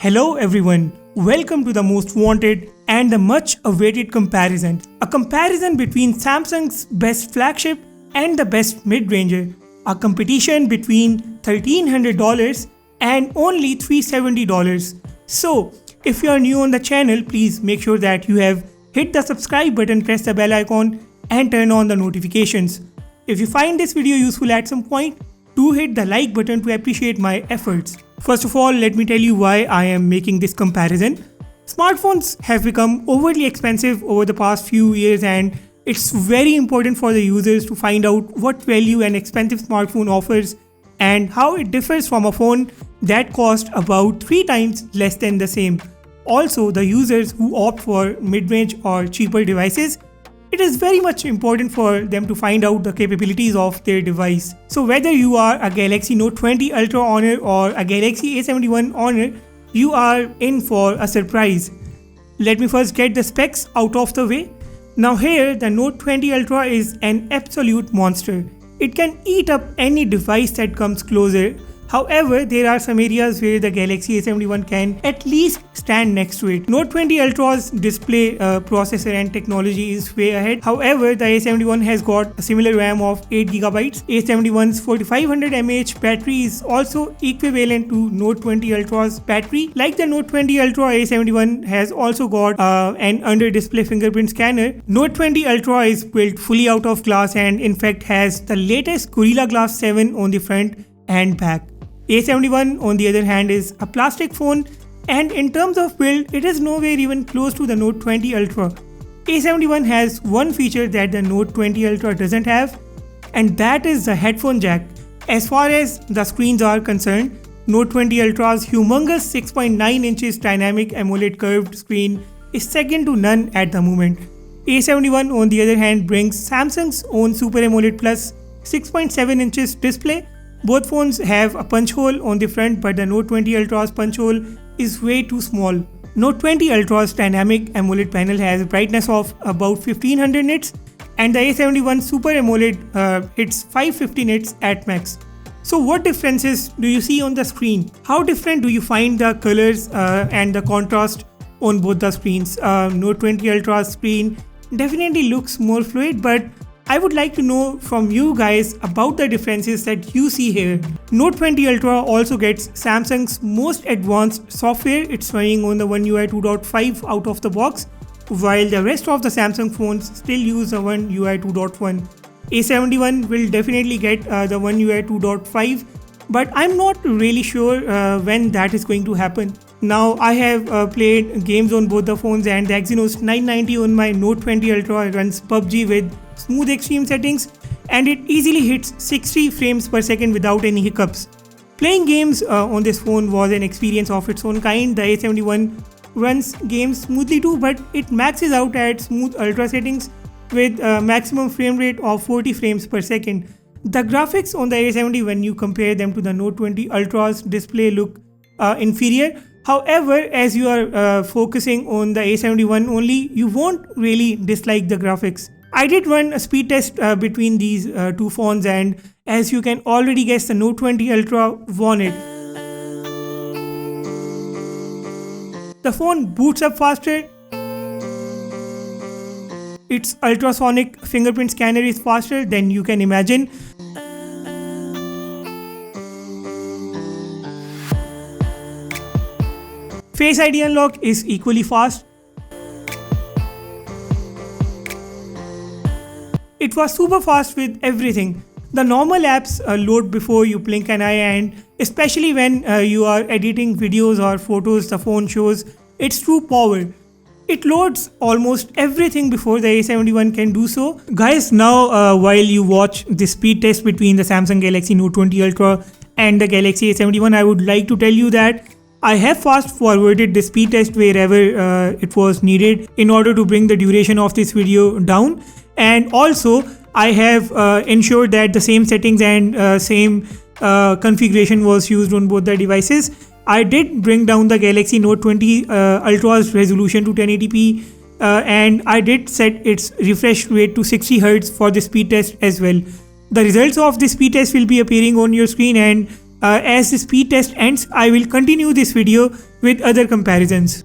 Hello everyone, welcome to the most wanted and the much awaited comparison. A comparison between Samsung's best flagship and the best mid-ranger. A competition between $1,300 and only $370. So, if you are new on the channel, please make sure that you have hit the subscribe button, press the bell icon and turn on the notifications. If you find this video useful at some point, do hit the like button to appreciate my efforts. First of all, let me tell you why I am making this comparison. Smartphones have become overly expensive over the past few years, and it's very important for the users to find out what value an expensive smartphone offers and how it differs from a phone that costs about 3 times less than the same. Also, the users who opt for mid-range or cheaper devices, it is very much important for them to find out the capabilities of their device. So whether you are a Galaxy Note 20 Ultra owner or a Galaxy A71 owner, you are in for a surprise. Let me first get the specs out of the way. Now here, the Note 20 Ultra is an absolute monster. It can eat up any device that comes closer. However, there are some areas where the Galaxy A71 can at least stand next to it. Note 20 Ultra's display, processor and technology is way ahead. However, the A71 has got a similar RAM of 8GB. A71's 4500 mAh battery is also equivalent to Note 20 Ultra's battery. Like the Note 20 Ultra, A71 has also got an under-display fingerprint scanner. Note 20 Ultra is built fully out of glass and in fact has the latest Gorilla Glass 7 on the front and back. A71 on the other hand is a plastic phone, and in terms of build, it is nowhere even close to the Note 20 Ultra. A71 has one feature that the Note 20 Ultra doesn't have, and that is the headphone jack. As far as the screens are concerned, Note 20 Ultra's humongous 6.9 inches dynamic AMOLED curved screen is second to none at the moment. A71 on the other hand brings Samsung's own Super AMOLED Plus 6.7 inches display. Both phones have a punch hole on the front, but the Note 20 Ultra's punch hole is way too small. Note 20 Ultra's dynamic AMOLED panel has a brightness of about 1500 nits, and the A71 Super AMOLED hits 550 nits at max. So what differences do you see on the screen? How different do you find the colors and the contrast on both the screens? Note 20 Ultra's screen definitely looks more fluid, but I would like to know from you guys about the differences that you see here. Note 20 Ultra also gets Samsung's most advanced software. It's running on the One UI 2.5 out of the box, while the rest of the Samsung phones still use the One UI 2.1. A71 will definitely get the One UI 2.5, but I'm not really sure when that is going to happen. Now I have played games on both the phones, and the Exynos 990 on my Note 20 Ultra runs PUBG with smooth extreme settings, and it easily hits 60 frames per second without any hiccups. Playing games on this phone was an experience of its own kind. The A71 runs games smoothly too, but it maxes out at smooth ultra settings with a maximum frame rate of 40 frames per second. The graphics on the A70, when you compare them to the Note 20 Ultra's display, look inferior. However, as you are focusing on the A71 only, you won't really dislike the graphics. I did run a speed test between these two phones, and as you can already guess, the Note 20 Ultra won it. The phone boots up faster. Its ultrasonic fingerprint scanner is faster than you can imagine. Face ID unlock is equally fast. It was super fast with everything. The normal apps load before you blink an eye, and especially when you are editing videos or photos, the phone shows its true power. It loads almost everything before the A71 can do so. Guys, now while you watch the speed test between the Samsung Galaxy Note 20 Ultra and the Galaxy A71, I would like to tell you that I have fast forwarded the speed test wherever it was needed in order to bring the duration of this video down. And also I have ensured that the same settings and same configuration was used on both the devices. I did bring down the Galaxy Note 20 Ultra's resolution to 1080p and I did set its refresh rate to 60 Hz for the speed test as well. The results of the speed test will be appearing on your screen, and as the speed test ends, I will continue this video with other comparisons.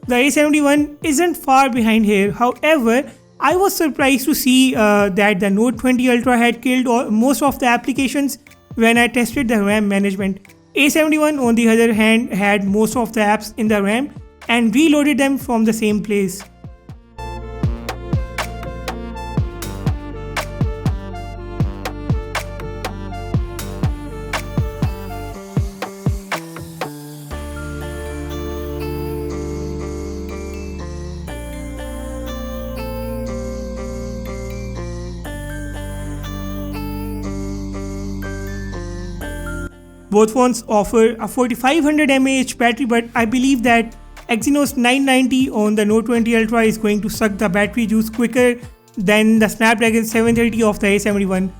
The A71 isn't far behind here. However, I was surprised to see that the Note 20 Ultra had killed most of the applications when I tested the RAM management. A71 on the other hand had most of the apps in the RAM and reloaded them from the same place. Both phones offer a 4500 mAh battery, but I believe that Exynos 990 on the Note 20 Ultra is going to suck the battery juice quicker than the Snapdragon 730 of the A71.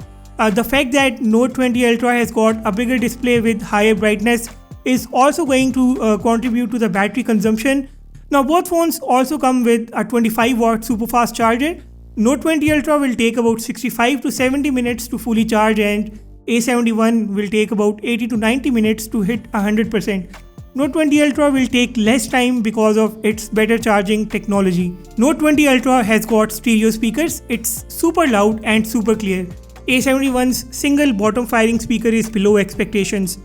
The fact that Note 20 Ultra has got a bigger display with higher brightness is also going to contribute to the battery consumption. Now both phones also come with a 25 watt super fast charger. Note 20 Ultra will take about 65 to 70 minutes to fully charge, and A71 will take about 80 to 90 minutes to hit 100%. Note 20 Ultra will take less time because of its better charging technology. Note 20 Ultra has got stereo speakers, it's super loud and super clear. A71's single bottom firing speaker is below expectations.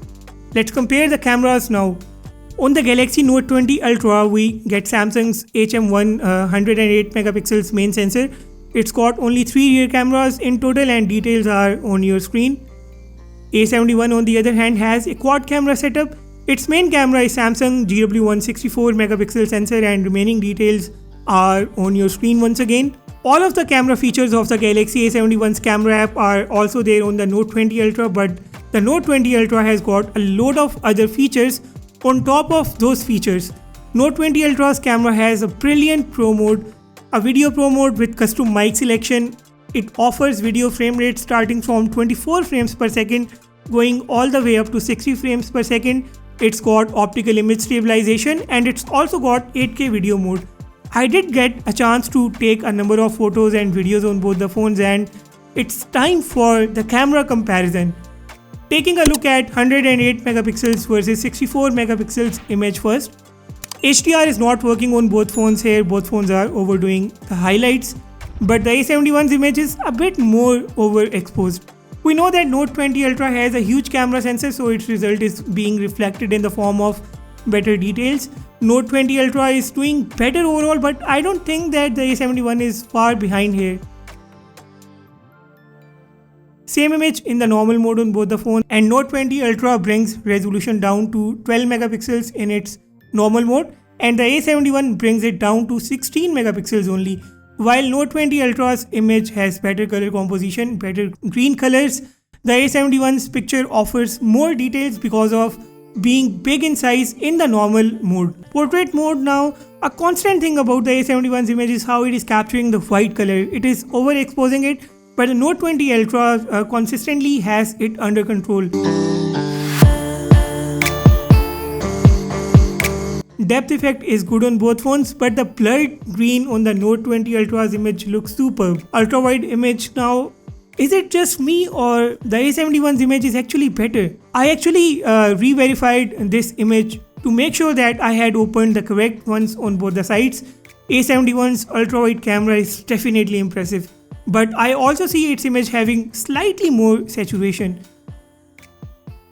Let's compare the cameras now. On the Galaxy Note 20 Ultra, we get Samsung's HM1 108 megapixels main sensor. It's got only 3 rear cameras in total and details are on your screen. A71 on the other hand has a quad camera setup. Its main camera is Samsung GW1 64 megapixel sensor and remaining details are on your screen once again. All of the camera features of the Galaxy A71's camera app are also there on the Note 20 Ultra, but The Note 20 Ultra has got a load of other features on top of those features. Note 20 Ultra's camera has a brilliant Pro mode, a video Pro mode with custom mic selection. It offers video frame rate starting from 24 frames per second going all the way up to 60 frames per second. It's got optical image stabilization and it's also got 8K video mode. I did get a chance to take a number of photos and videos on both the phones, and it's time for the camera comparison. Taking a look at 108 megapixels versus 64 megapixels image first. HDR is not working on both phones here, both phones are overdoing the highlights, but the A71's image is a bit more overexposed. We know that Note 20 Ultra has a huge camera sensor, so its result is being reflected in the form of better details. Note 20 Ultra is doing better overall, but I don't think that the A71 is far behind here. Same image in the normal mode on both the phones, and Note 20 Ultra brings resolution down to 12 megapixels in its normal mode, and the A71 brings it down to 16 megapixels only. While Note 20 Ultra's image has better color composition, better green colors, the A71's picture offers more details because of being big in size in the normal mode. Portrait mode now, a constant thing about the A71's image is how it is capturing the white color. It is overexposing it, but the Note 20 Ultra consistently has it under control. Depth effect is good on both phones, but the blurred green on the Note 20 Ultra's image looks superb. Ultra wide image now, is it just me or the A71's image is actually better? I actually re-verified this image to make sure that I had opened the correct ones on both the sides. A71's ultra wide camera is definitely impressive, but I also see its image having slightly more saturation.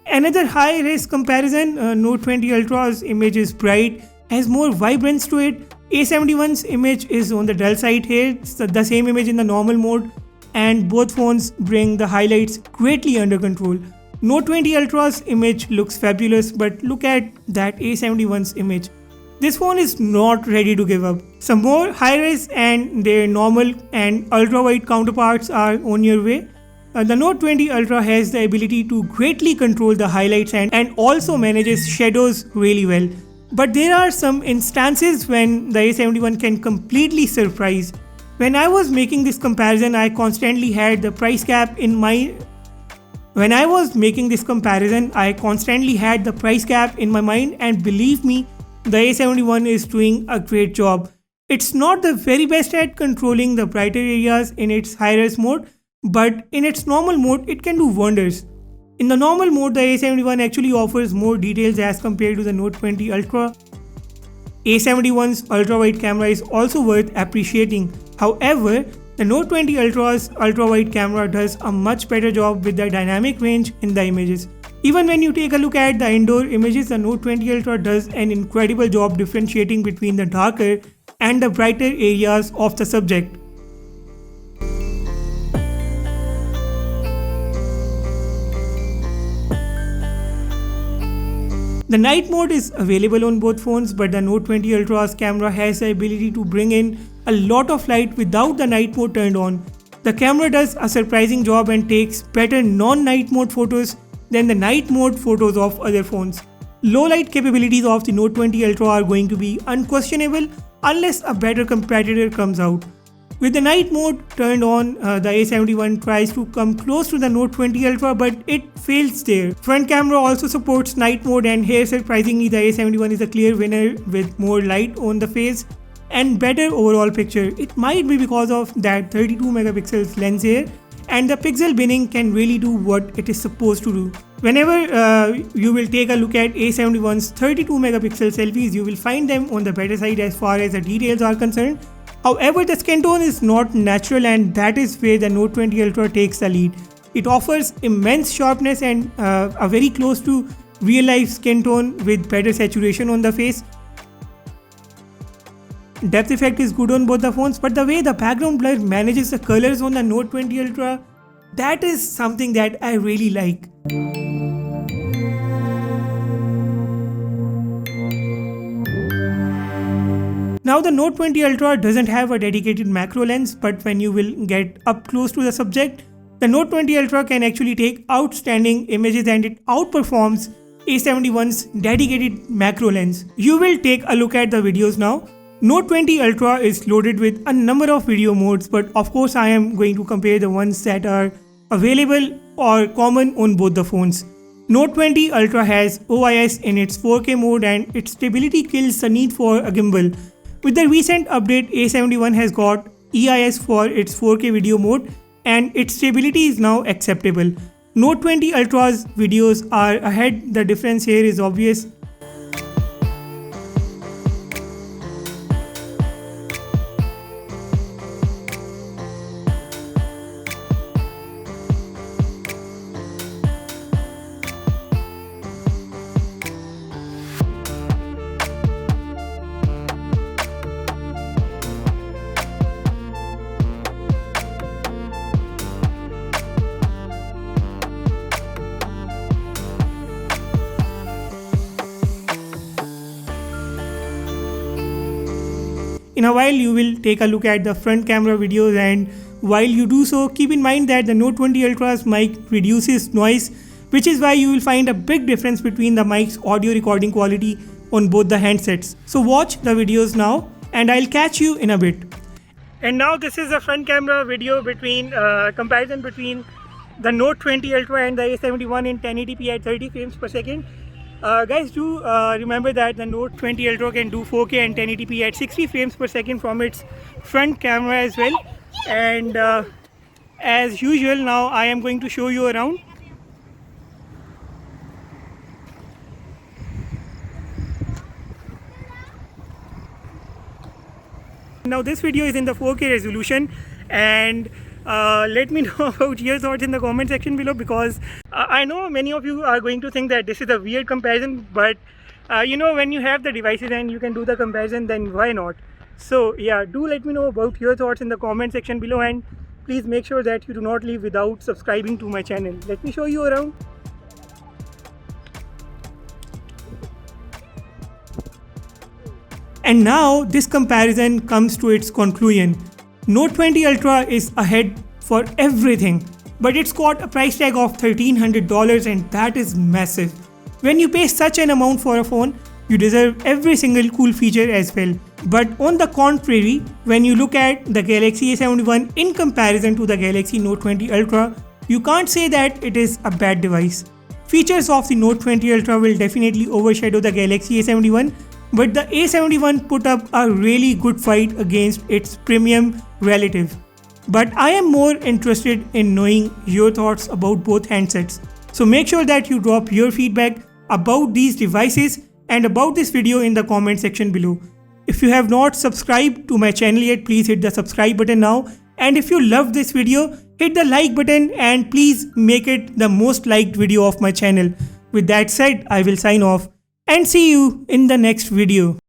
Another high-res comparison, Note 20 Ultra's image is bright, has more vibrance to it. A71's image is on the dull side here, it's the same image in the normal mode, and both phones bring the highlights greatly under control. Note 20 Ultra's image looks fabulous, but look at that A71's image. This phone is not ready to give up. Some more high-res and their normal and ultra-wide counterparts are on your way. The Note 20 Ultra has the ability to greatly control the highlights and also manages shadows really well. But there are some instances when the A71 can completely surprise. When I was making this comparison, I constantly had the price gap in my mind, and believe me, the A71 is doing a great job. It's not the very best at controlling the brighter areas in its high-res mode, but in its normal mode it can do wonders. In the normal mode, the A71 actually offers more details as compared to the Note 20 Ultra. A71's ultra-wide camera is also worth appreciating. However, the Note 20 Ultra's ultra-wide camera does a much better job with the dynamic range in the images. Even when you take a look at the indoor images, the Note 20 Ultra does an incredible job differentiating between the darker and the brighter areas of the subject. The night mode is available on both phones, but the Note 20 Ultra's camera has the ability to bring in a lot of light without the night mode turned on. The camera does a surprising job and takes better non-night mode photos than the night mode photos of other phones. Low light capabilities of the Note 20 Ultra are going to be unquestionable unless a better competitor comes out. With the night mode turned on, the A71 tries to come close to the Note 20 Ultra, but it fails there. Front camera also supports night mode, and here surprisingly the A71 is a clear winner with more light on the face and better overall picture. It might be because of that 32 megapixels lens here, and the pixel binning can really do what it is supposed to do. Whenever you will take a look at A71's 32 megapixel selfies, you will find them on the better side as far as the details are concerned. However, the skin tone is not natural, and that is where the Note 20 Ultra takes the lead. It offers immense sharpness and a very close to real life skin tone with better saturation on the face. Depth effect is good on both the phones, but the way the background blur manages the colors on the Note 20 Ultra, that is something that I really like. Now the Note 20 Ultra doesn't have a dedicated macro lens, but when you will get up close to the subject, The Note 20 Ultra can actually take outstanding images and it outperforms A71's dedicated macro lens. You will take a look at the videos now. Note 20 Ultra is loaded with a number of video modes, but of course I am going to compare the ones that are available or common on both the phones. Note 20 Ultra has OIS in its 4K mode and its stability kills the need for a gimbal. With the recent update, A71 has got EIS for its 4K video mode and its stability is now acceptable. Note 20 Ultra's videos are ahead, the difference here is obvious. In a while you will take a look at the front camera videos, and while you do so, keep in mind that the Note 20 Ultra's mic reduces noise, which is why you will find a big difference between the mic's audio recording quality on both the handsets. So watch the videos now and I'll catch you in a bit. And now this is a front camera video comparison between the Note 20 Ultra and the A71 in 1080p at 30 frames per second. Guys, do remember that the Note 20 Ultra can do 4K and 1080p at 60 frames per second from its front camera as well. And as usual, now I am going to show you around. Now this video is in the 4K resolution, and let me know about your thoughts in the comment section below, because I know many of you are going to think that this is a weird comparison, but when you have the devices and you can do the comparison, then why not? So yeah, do let me know about your thoughts in the comment section below, and please make sure that you do not leave without subscribing to my channel. Let me show you around. And now this comparison comes to its conclusion. Note 20 Ultra is ahead for everything, but it's got a price tag of $1,300 and that is massive. When you pay such an amount for a phone, you deserve every single cool feature as well. But on the contrary, when you look at the Galaxy A71 in comparison to the Galaxy Note 20 Ultra, you can't say that it is a bad device. Features of the Note 20 Ultra will definitely overshadow the Galaxy A71, but the A71 put up a really good fight against its premium relative. But I am more interested in knowing your thoughts about both handsets. So make sure that you drop your feedback about these devices and about this video in the comment section below. If you have not subscribed to my channel yet, please hit the subscribe button now. And if you loved this video, hit the like button and please make it the most liked video of my channel. With that said, I will sign off and see you in the next video.